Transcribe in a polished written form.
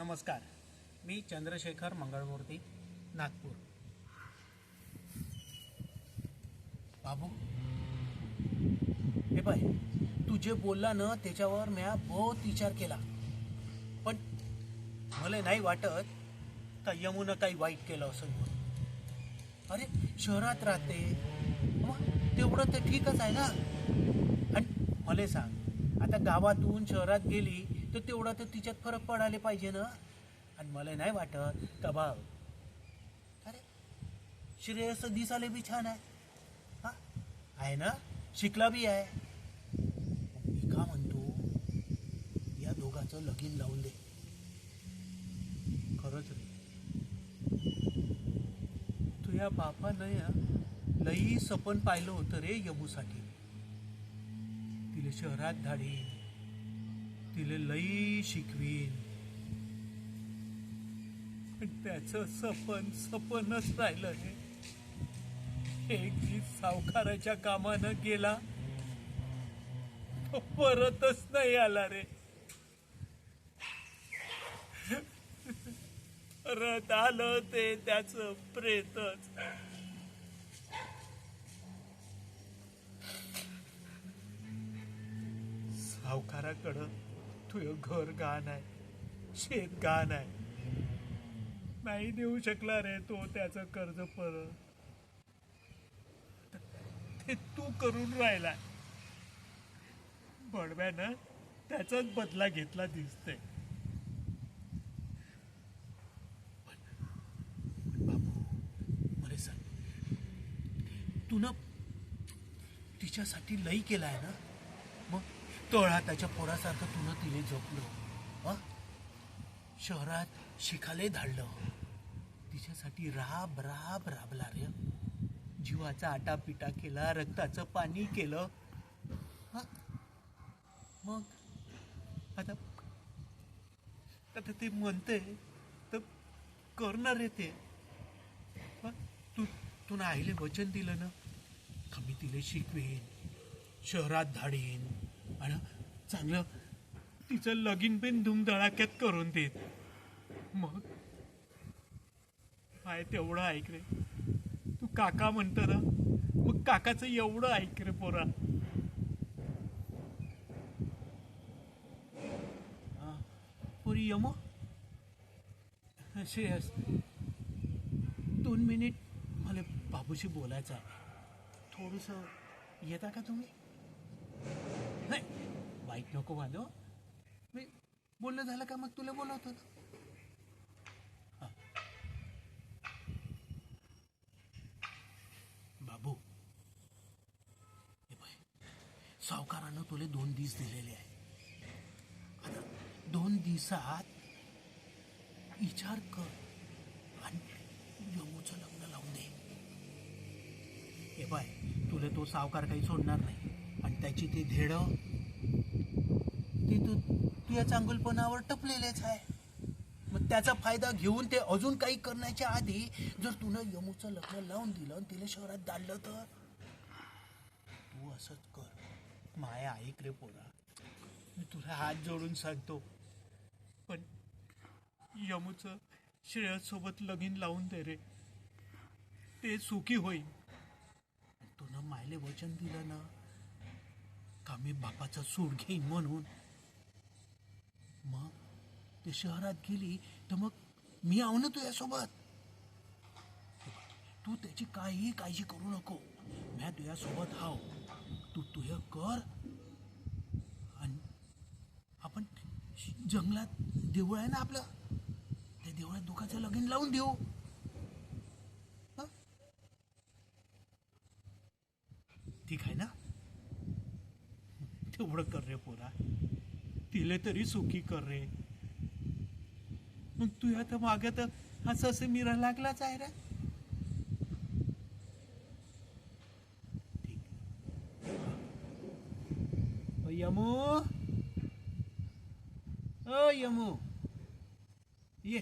नमस्कार. मी चंद्रशेखर मंगळमूर्ती, नागपूर. बाबू, हे बाय, तू जे बोलला ना त्याच्यावर म्या बहुत विचार केला, पण मला नाही वाटत का यमुना काही वाईट केलं असं म्हणून. अरे, शहरात राहते मग तेवढं तर ठीकच आहे ना. आणि मला सांग, आता गावातून शहरात गेली तर तेवढा तर तिच्यात फरक पडायला पाहिजे ना. आणि मला नाही वाटत का बा, अरे श्रेयस दिसाले बी छान आहे, हा आहे ना, शिकला बी आहे. मी का म्हणतो, या दोघांचं लगीन लावून दे. खरंच रे, तुझ्या बापानं लई सपन पाहिलं होतं रे यमूसाठी. तिले शहरात धाडीन, तिले लई शिकवीन. त्याचं सपनच राहिलं हे. एक दिवस सावकाराच्या कामानं गेला, तो परतच नाही आला रे. परत आलं ते त्याचं प्रेतच. सावकाराकडं तुझं घर गहाण आहे, शेत गहाण आहे. नाही देऊ शकला रे तो त्याचं कर्ज परत. ते तू करून राहिला. बडव्यानं त्याचाच बदला घेतला दिसतंय. बाबू, मला सांग, तू ना तिच्यासाठी लई केलाय ना. मग तळा त्याच्या पोरासारखं तुला तिने जपलं, शहरात शिकायला धाडलं, तिच्यासाठी राब राब राबला रे. जीवाचा आटापिटा केला, रक्ताचं पाणी केलं. मग आता आता ते म्हणते तर करणार रे ते. तू तू ना आईले वचन दिलं ना का मी तिला शिकवेन, शहरात धाडीन आणि चांगलं तिचं लगीन पण धुमधडाक्यात करून देत. मग काय तेवढं ऐक रे. तू काका म्हणतो ना, मग काकाचं एवढं ऐक रे पोरा. पुरी यमो, श्रेयस, 2 मिनिट मला बाबूशी बोलायचं आहे. थोडंसं येता का तुम्ही? नाही, वाईट नको वाजव. मी बोलणं झालं का मग तुला बोलवतो ना. बाबू, हे बाय, सावकारानं तुला 2 दिवस दिलेले आहे. आता 2 दिवसात विचार कर आणि यमूचं लग्न लावून दे. हे बाय, तुला तो सावकार काही सोडणार नाही. आणि त्याची ते धेडं ते तुझ्या चांगुलपणावर टपलेलेच आहे. मग त्याचा फायदा घेऊन ते अजून काही करण्याच्या आधी जर तुनं यमूचं लग्न लावून दिलं आणि तिला शहरात दाडलं तर तू असंच कर. माया ऐक रे पोरा, मी तुला हात जोडून सांगतो, पण यमूचं श्रेयस सोबत लगीन लावून दे रे. ते सुखी होईल. तुनं मायले वचन दिलं ना का मी बापाचा सूड घेईन म्हणून, मग ते शहरात गेली तर मग मी आव ना तुझ्यासोबत. तू त्याची काही काळजी करू नको, मी तुझ्यासोबत हाव. तू तुझं कर आणि आपण जंगलात देऊळ आहे ना आपलं, त्या देवळात दुखाचं लगीन लावून देऊ. ठीक आहे ना? तेवढं कर रे पोरा, तिले तरी सुखी कर रे. मग तू आता मागे तर असं मिरा लागलाच आहे रे. ठीक. यमू, ओ यमू, ये.